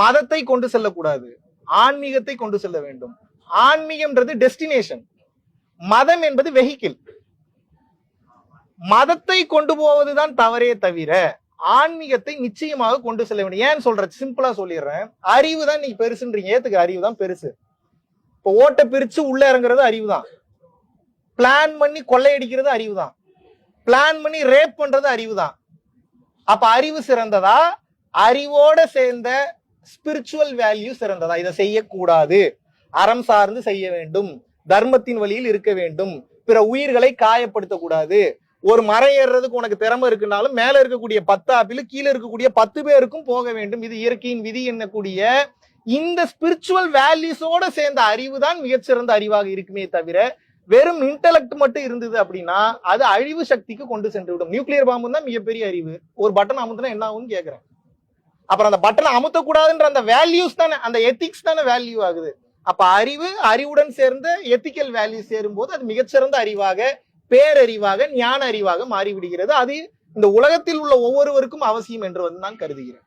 மதத்தை கொண்டு செல்லக்கூடாது, ஆன்மீகத்தை கொண்டு செல்ல வேண்டும். ஆன்மீகம்ன்றது டெஸ்டினேஷன், மதம் என்பது வெஹிக்கிள். மதத்தை கொண்டு போவதுதான் தவறே தவிர ஆன்மீகத்தை நிச்சயமாக கொண்டு செல்ல வேண்டும். ஏன்னு சொல்ற, சிம்பிளா சொல்லிடுறேன். அறிவு தான் நீங்க பெருசுன்றீங்க, ஏத்துக்க, அறிவு தான் பெருசு. இப்போ ஓட்டை பிரிச்சு உள்ள இறங்குறது அறிவு தான், பிளான் பண்ணி கொள்ளையடிக்கிறது அறிவு தான், பிளான் பண்ணி ரேப் பண்றது அறிவு தான். அப்ப அறிவு சிறந்ததா, அறிவோட சேர்ந்த ஸ்பிரிச்சுவல் வேல்யூ சிறந்ததா? இதை செய்யக்கூடாது, அறம் சார்ந்து செய்ய வேண்டும், தர்மத்தின் வழியில் இருக்க வேண்டும், பிற உயிர்களை காயப்படுத்தக்கூடாது. ஒரு மரம் ஏறுறதுக்கு உனக்கு திறமை இருக்குனாலும் மேல இருக்கக்கூடிய 10 ஆப்பிள் கீழே இருக்கக்கூடிய 10 பேருக்கும் போக வேண்டும். இது இயற்கையின் விதி என்னக்கூடிய இந்த ஸ்பிரிச்சுவல் வேல்யூஸோட சேர்ந்த அறிவு தான் மிகச்சிறந்த அறிவாக இருக்குமே தவிர வெறும் இன்டெலக்ட் மட்டும் இருந்தது அப்படின்னா அது அழிவு சக்திக்கு கொண்டு சென்று விடும். நியூக்ளியர் பாம்பு தான் மிகப்பெரிய அறிவு. ஒரு பட்டன் அமுத்தினா என்ன ஆகும்னு கேட்கிறேன். அப்புறம் அந்த பட்டனை அமுத்தக்கூடாதுன்ற அந்த வேல்யூஸ் தானே, அந்த எத்திக்ஸ் தானே வேல்யூ ஆகுது. அப்ப அறிவு, அறிவுடன் சேர்ந்த எத்திக்கல் வேல்யூ சேரும் போது அது மிகச்சிறந்த அறிவாக, பேரறிவாக, ஞான அறிவாக மாறிவிடுகிறது. அது இந்த உலகத்தில் உள்ள ஒவ்வொருவருக்கும் அவசியம் என்று நான் கருதுகிறேன்.